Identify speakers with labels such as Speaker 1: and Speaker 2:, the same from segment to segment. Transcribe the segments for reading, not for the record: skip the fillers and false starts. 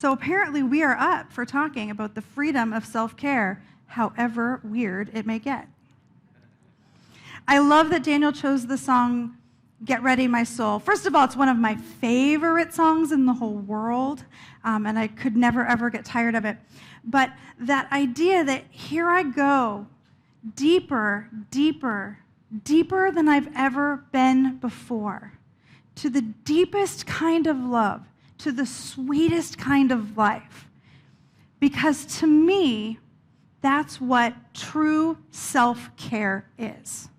Speaker 1: So apparently we are up for talking about the freedom of self-care, however weird it may get. I love that Daniel chose the song, Get Ready, My Soul. First of all, it's one of my favorite songs in the whole world, and I could never, ever get tired of it. But that idea that here I go, deeper, deeper, deeper than I've ever been before, to the deepest kind of love, to the sweetest kind of life. Because to me, that's what true self-care is.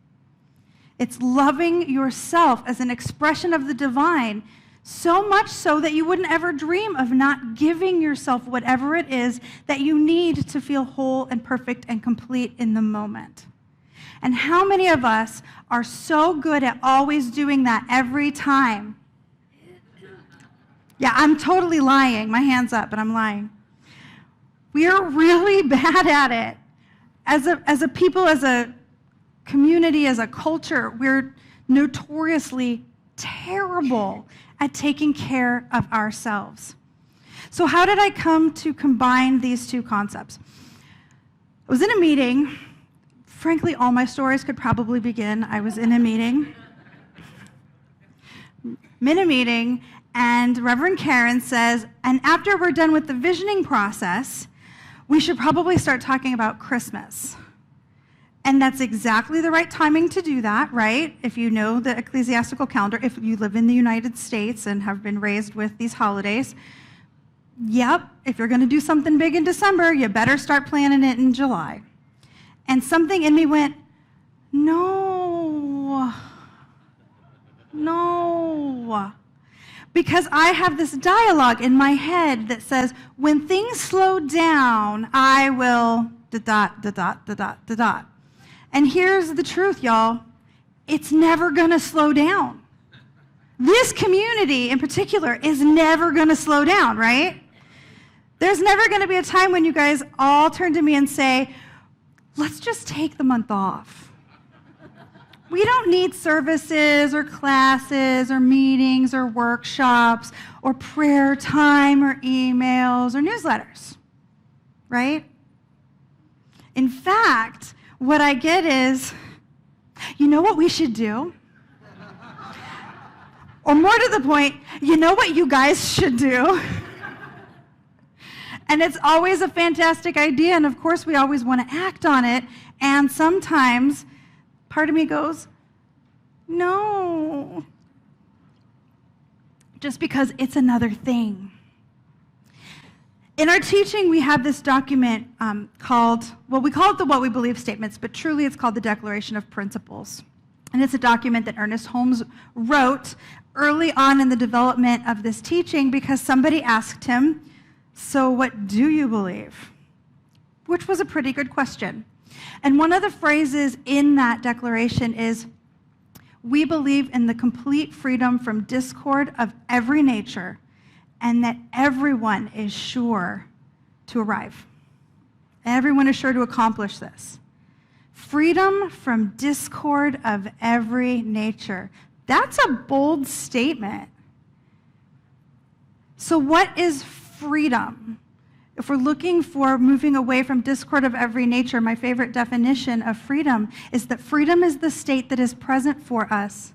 Speaker 1: It's loving yourself as an expression of the divine, so much so that you wouldn't ever dream of not giving yourself whatever it is that you need to feel whole and perfect and complete in the moment. And how many of us are so good at always doing that every time? Yeah, I'm totally lying. My hand's up, but I'm lying. We are really bad at it. As a people, as a community, as a culture, we're notoriously terrible at taking care of ourselves. So how did I come to combine these two concepts? I was in a meeting. Frankly, all my stories could probably begin. I was in a meeting. And Reverend Karen says, and after we're done with the visioning process, we should probably start talking about Christmas. And that's exactly the right timing to do that, right? If you know the ecclesiastical calendar, if you live in the United States and have been raised with these holidays, yep, if you're going to do something big in December, you better start planning it in July. And something in me went, no. Because I have this dialogue in my head that says, when things slow down, I will ... And here's the truth, y'all. It's never going to slow down. This community in particular is never going to slow down, right? There's never going to be a time when you guys all turn to me and say, let's just take the month off. We don't need services or classes or meetings or workshops or prayer time or emails or newsletters, right? In fact, what I get is, you know what we should do? Or more to the point, you know what you guys should do? And it's always a fantastic idea, and of course we always want to act on it, and sometimes part of me goes, no, just because it's another thing. In our teaching, we have this document called, well, we call it the What We Believe Statements, but truly it's called the Declaration of Principles. And it's a document that Ernest Holmes wrote early on in the development of this teaching because somebody asked him, so what do you believe? Which was a pretty good question. And one of the phrases in that declaration is, we believe in the complete freedom from discord of every nature and that everyone is sure to arrive. Everyone is sure to accomplish this. Freedom from discord of every nature. That's a bold statement. So what is freedom? If we're looking for moving away from discord of every nature, my favorite definition of freedom is that freedom is the state that is present for us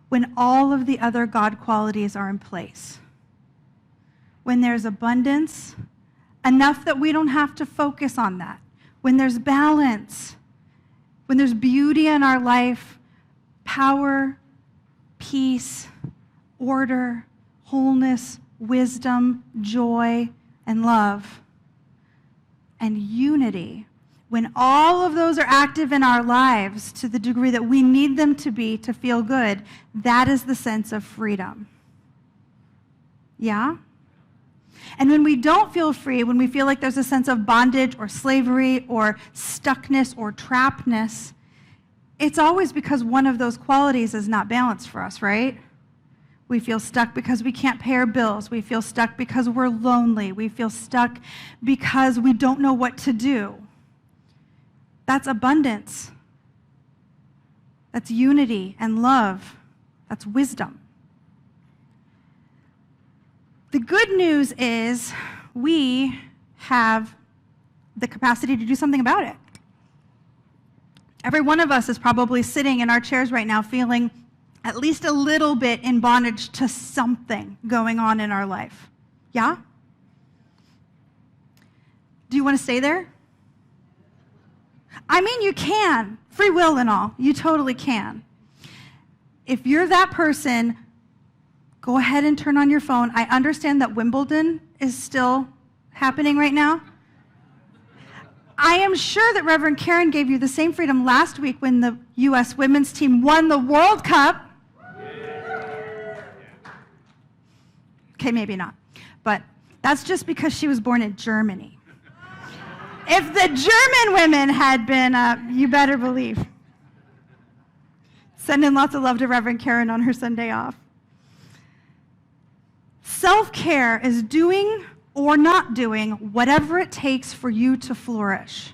Speaker 1: when all of the other God qualities are in place. When there's abundance, enough that we don't have to focus on that. When there's balance, when there's beauty in our life, power, peace, order, wholeness, wisdom, joy, and love, and unity, when all of those are active in our lives to the degree that we need them to be to feel good, that is the sense of freedom. Yeah? And when we don't feel free, when we feel like there's a sense of bondage or slavery or stuckness or trappedness, it's always because one of those qualities is not balanced for us, right? We feel stuck because we can't pay our bills. We feel stuck because we're lonely. We feel stuck because we don't know what to do. That's abundance. That's unity and love. That's wisdom. The good news is we have the capacity to do something about it. Every one of us is probably sitting in our chairs right now feeling at least a little bit in bondage to something going on in our life. Yeah? Do you want to stay there? I mean, you can. Free will and all. You totally can. If you're that person, go ahead and turn on your phone. I understand that Wimbledon is still happening right now. I am sure that Reverend Karen gave you the same freedom last week when the U.S. women's team won the World Cup. Okay, maybe not. But that's just because she was born in Germany. If the German women had been, you better believe. Sending lots of love to Reverend Karen on her Sunday off. Self-care is doing or not doing whatever it takes for you to flourish.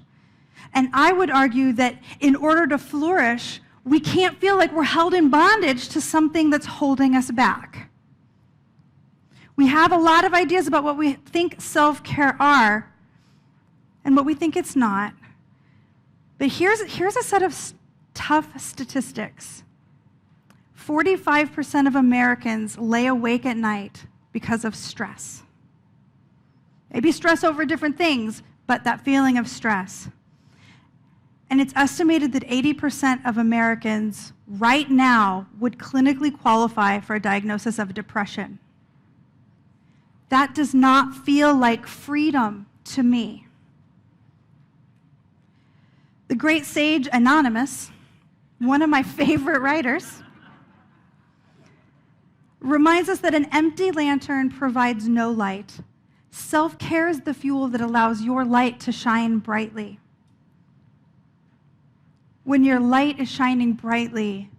Speaker 1: And I would argue that in order to flourish, we can't feel like we're held in bondage to something that's holding us back. We have a lot of ideas about what we think self-care are and what we think it's not. But here's a set of tough statistics. 45% of Americans lay awake at night because of stress. Maybe stress over different things, but that feeling of stress. And it's estimated that 80% of Americans right now would clinically qualify for a diagnosis of depression. That does not feel like freedom to me. The great sage Anonymous, one of my favorite writers, reminds us that an empty lantern provides no light. Self-care is the fuel that allows your light to shine brightly. When your light is shining brightly,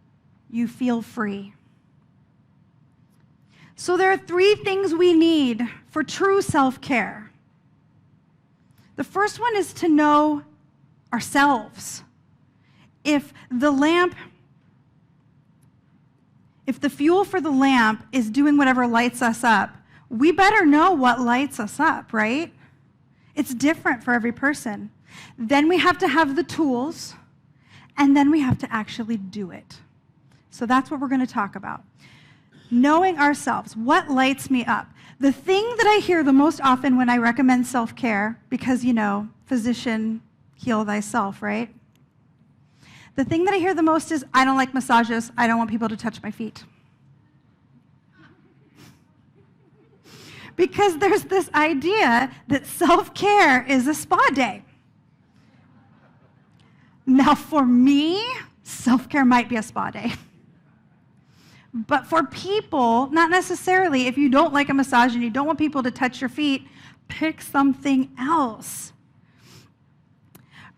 Speaker 1: you feel free. So there are 3 things we need for true self-care. The first one is to know ourselves. If the fuel for the lamp is doing whatever lights us up, we better know what lights us up, right? It's different for every person. Then we have to have the tools, and then we have to actually do it. So that's what we're going to talk about. Knowing ourselves, what lights me up? The thing that I hear the most often when I recommend self-care, because, physician, heal thyself, right? The thing that I hear the most is, I don't like massages. I don't want people to touch my feet. Because there's this idea that self-care is a spa day. Now, for me, self-care might be a spa day. But for people, not necessarily. If you don't like a massage and you don't want people to touch your feet, pick something else.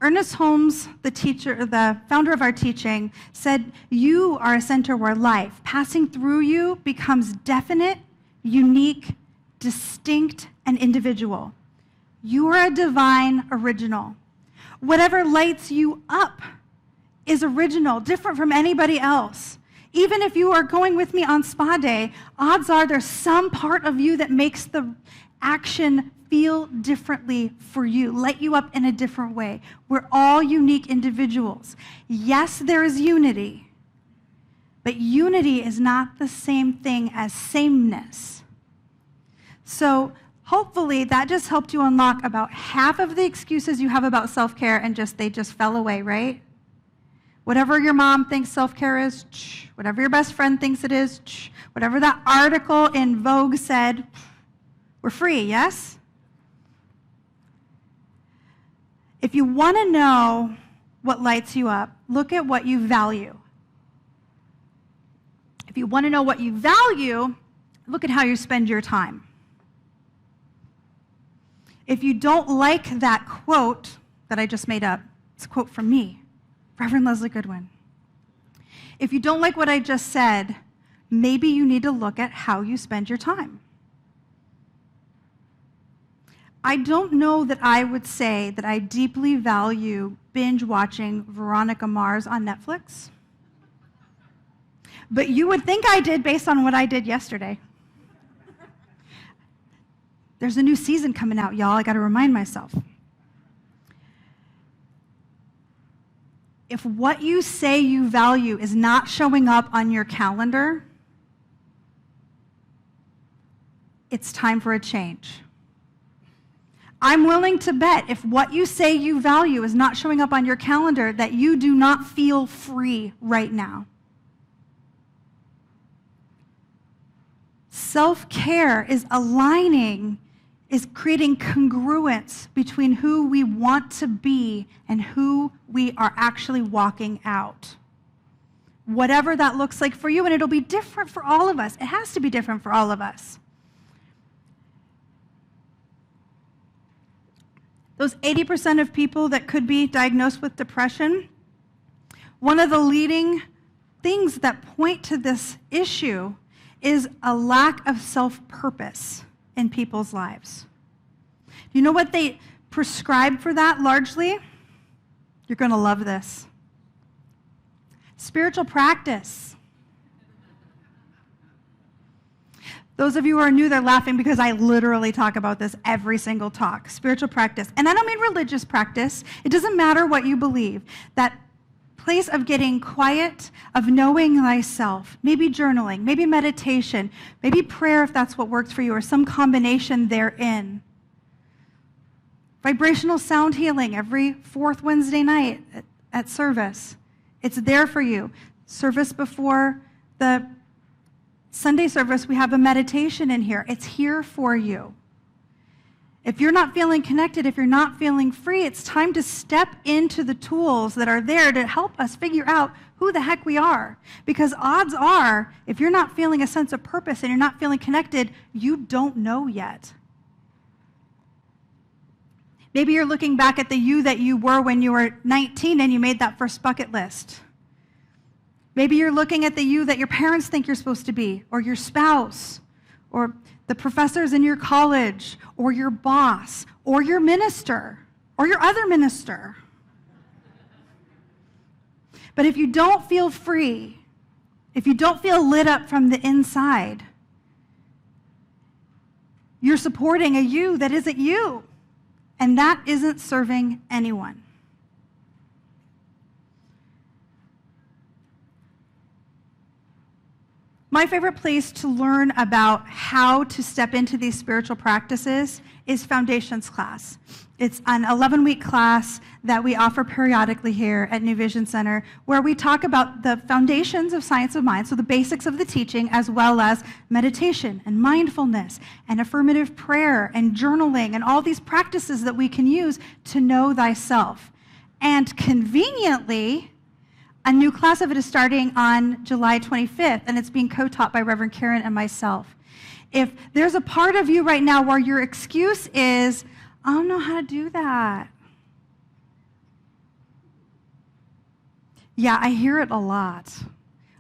Speaker 1: Ernest Holmes, the founder of our teaching, said, "You are a center where life, passing through you, becomes definite, unique, distinct, and individual. You are a divine original. Whatever lights you up is original, different from anybody else. Even if you are going with me on spa day, odds are there's some part of you that makes the action feel differently for you, light you up in a different way. We're all unique individuals. Yes, there is unity, but unity is not the same thing as sameness." So hopefully that just helped you unlock about half of the excuses you have about self-care and they just fell away, right? Whatever your mom thinks self-care is, whatever your best friend thinks it is, whatever that article in Vogue said, we're free, yes? If you want to know what lights you up, look at what you value. If you want to know what you value, look at how you spend your time. If you don't like that quote that I just made up, it's a quote from me, Reverend Lezli Goodwin. If you don't like what I just said, maybe you need to look at how you spend your time. I don't know that I would say that I deeply value binge watching Veronica Mars on Netflix, but you would think I did based on what I did yesterday. There's a new season coming out, y'all. I got to remind myself. If what you say you value is not showing up on your calendar, it's time for a change. I'm willing to bet if what you say you value is not showing up on your calendar, that you do not feel free right now. Self-care is creating congruence between who we want to be and who we are actually walking out. Whatever that looks like for you, and it'll be different for all of us. It has to be different for all of us. Those 80% of people that could be diagnosed with depression, one of the leading things that point to this issue is a lack of self-purpose in people's lives. You know what they prescribe for that largely? You're going to love this. Spiritual practice. Those of you who are new, they're laughing because I literally talk about this every single talk. Spiritual practice. And I don't mean religious practice. It doesn't matter what you believe. That place of getting quiet, of knowing thyself, maybe journaling, maybe meditation, maybe prayer if that's what works for you, or some combination therein. Vibrational sound healing every fourth Wednesday night at service. It's there for you. Service before the Sunday service, we have a meditation in here. It's here for you. If you're not feeling connected, if you're not feeling free, it's time to step into the tools that are there to help us figure out who the heck we are. Because odds are, if you're not feeling a sense of purpose and you're not feeling connected, you don't know yet. Maybe you're looking back at the you that you were when you were 19 and you made that first bucket list. Maybe you're looking at the you that your parents think you're supposed to be, or your spouse, or the professors in your college, or your boss, or your minister, or your other minister. But if you don't feel free, if you don't feel lit up from the inside, you're supporting a you that isn't you, and that isn't serving anyone. My favorite place to learn about how to step into these spiritual practices is Foundations class. It's an 11-week class that we offer periodically here at New Vision Center, where we talk about the foundations of science of mind, so the basics of the teaching, as well as meditation and mindfulness and affirmative prayer and journaling and all these practices that we can use to know thyself. And conveniently, a new class of it is starting on July 25th, and it's being co-taught by Reverend Karen and myself. If there's a part of you right now where your excuse is, I don't know how to do that. Yeah, I hear it a lot.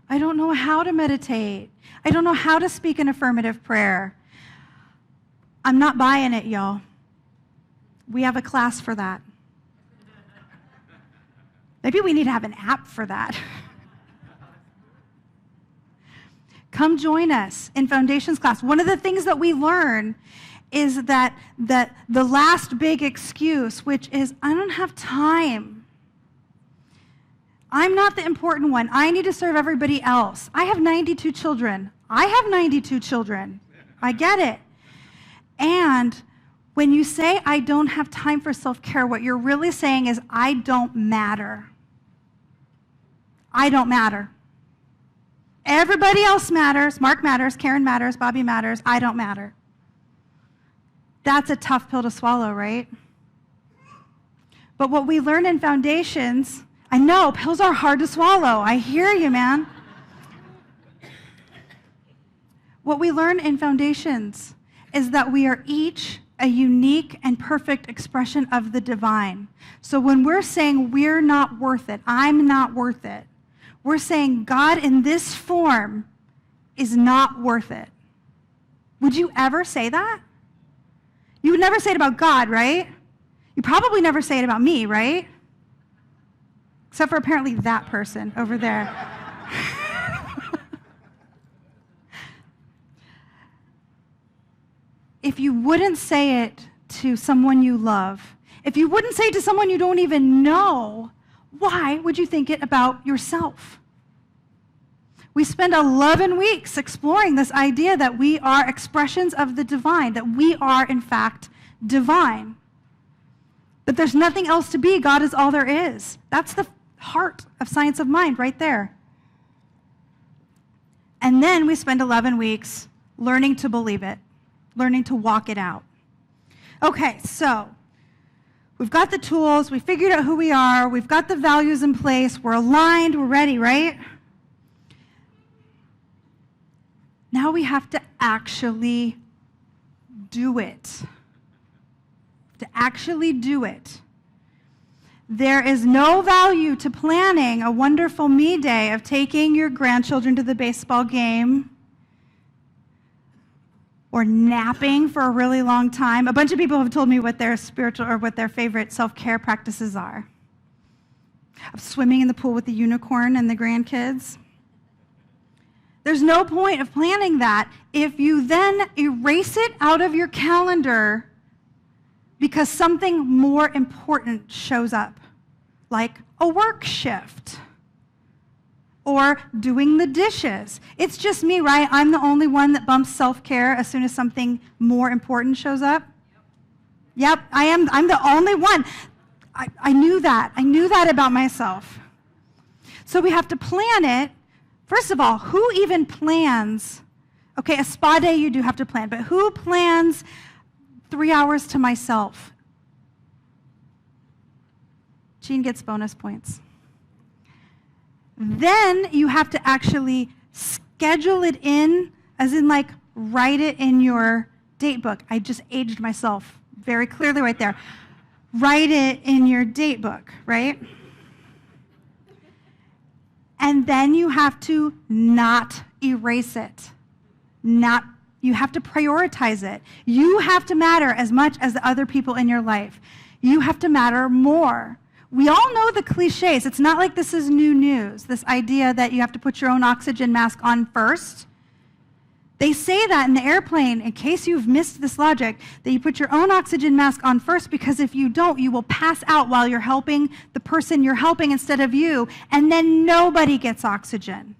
Speaker 1: I don't know how to meditate. I don't know how to speak an affirmative prayer. I'm not buying it, y'all. We have a class for that. Maybe we need to have an app for that. Come join us in Foundations class. One of the things that we learn is that the last big excuse, which is, I don't have time. I'm not the important one. I need to serve everybody else. I have 92 children. I have 92 children. I get it. And when you say, I don't have time for self-care, what you're really saying is, I don't matter. I don't matter. Everybody else matters. Mark matters. Karen matters. Bobby matters. I don't matter. That's a tough pill to swallow, right? But what we learn in Foundations, I know, pills are hard to swallow. I hear you, man. What we learn in Foundations is that we are each a unique and perfect expression of the divine. So when we're saying we're not worth it, I'm not worth it, we're saying God in this form is not worth it. Would you ever say that? You would never say it about God, right? You probably never say it about me, right? Except for apparently that person over there. If if you wouldn't say it to someone you love, if you wouldn't say it to someone you don't even know, why would you think it about yourself? We spend 11 weeks exploring this idea that we are expressions of the divine, that we are, in fact, divine. That there's nothing else to be. God is all there is. That's the heart of science of mind right there. And then we spend 11 weeks learning to believe it, learning to walk it out. Okay, so we've got the tools, we figured out who we are, we've got the values in place, we're aligned, we're ready, right? Now we have to actually do it. To actually do it. There is no value to planning a wonderful me day of taking your grandchildren to the baseball game or napping for a really long time. A bunch of people have told me what their spiritual or what their favorite self-care practices are. Of swimming in the pool with the unicorn and the grandkids. There's no point of planning that if you then erase it out of your calendar because something more important shows up, like a work shift or doing the dishes. It's just me, right? I'm the only one that bumps self-care as soon as something more important shows up. Yep, I am. I'm the only one. I knew that. I knew that about myself. So we have to plan it. First of all, who even plans? Okay, a spa day you do have to plan, but who plans 3 hours to myself? Jean gets bonus points. Then you have to actually schedule it in, as in like write it in your date book. I just aged myself very clearly right there. Write it in your date book, right? And then you have to not erase it. You have to prioritize it. You have to matter as much as the other people in your life. You have to matter more. We all know the cliches. It's not like this is new news, this idea that you have to put your own oxygen mask on first. They say that in the airplane, in case you've missed this logic, that you put your own oxygen mask on first, because if you don't, you will pass out while you're helping the person you're helping instead of you, and then nobody gets oxygen.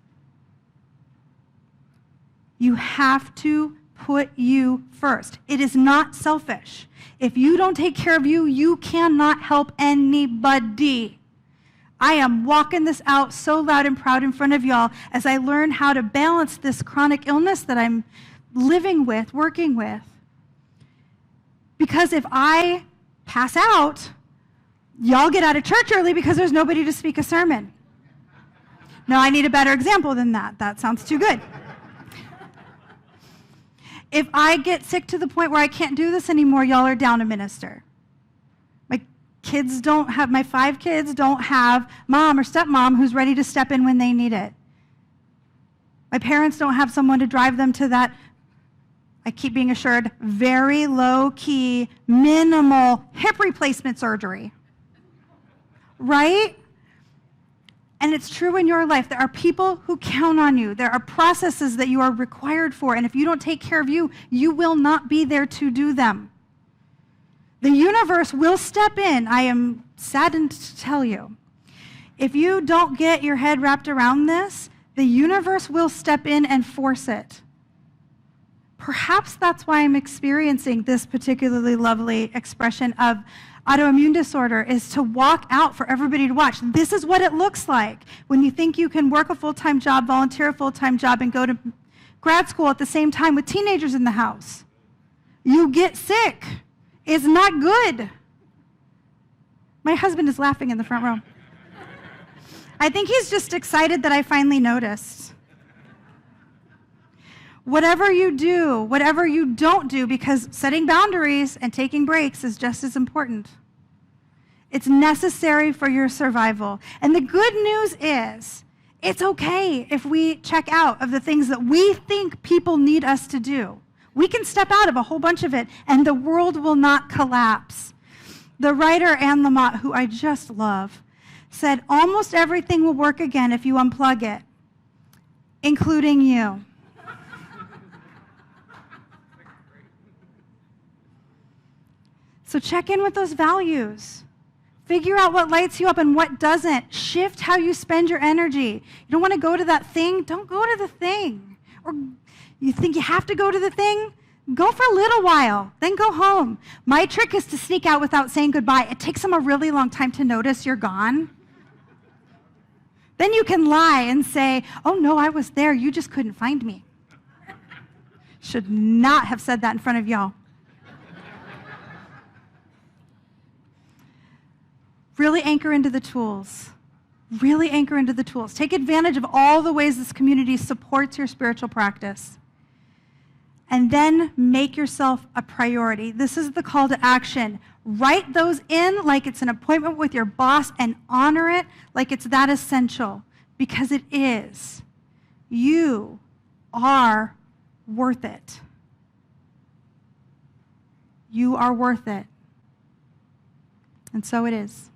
Speaker 1: You have to put you first. It is not selfish. If you don't take care of you, you cannot help anybody. I am walking this out so loud and proud in front of y'all as I learn how to balance this chronic illness that I'm living with, working with. Because if I pass out, y'all get out of church early because there's nobody to speak a sermon. No, I need a better example than that. That sounds too good. If I get sick to the point where I can't do this anymore, y'all are down a minister. My 5 kids don't have mom or stepmom who's ready to step in when they need it. My parents don't have someone to drive them to that, I keep being assured, very low-key, minimal hip replacement surgery. Right? And it's true in your life. There are people who count on you. There are processes that you are required for, and if you don't take care of you, you will not be there to do them. The universe will step in. I am saddened to tell you. If you don't get your head wrapped around this, the universe will step in and force it. Perhaps that's why I'm experiencing this particularly lovely expression of autoimmune disorder, is to walk out for everybody to watch. This is what it looks like when you think you can work a full-time job, volunteer a full-time job, and go to grad school at the same time with teenagers in the house. You get sick. It's not good. My husband is laughing in the front row. I think he's just excited that I finally noticed. Whatever you do, whatever you don't do, because setting boundaries and taking breaks is just as important. It's necessary for your survival. And the good news is, it's okay if we check out of the things that we think people need us to do. We can step out of a whole bunch of it, and the world will not collapse. The writer Anne Lamott, who I just love, said, almost everything will work again if you unplug it, including you. So check in with those values. Figure out what lights you up and what doesn't. Shift how you spend your energy. You don't want to go to that thing? Don't go to the thing. Or you think you have to go to the thing? Go for a little while, then go home. My trick is to sneak out without saying goodbye. It takes them a really long time to notice you're gone. Then you can lie and say, oh no, I was there, you just couldn't find me. Should not have said that in front of y'all. Really anchor into the tools. Really anchor into the tools. Take advantage of all the ways this community supports your spiritual practice. And then make yourself a priority. This is the call to action. Write those in like it's an appointment with your boss and honor it like it's that essential, because it is. You are worth it. You are worth it. And so it is.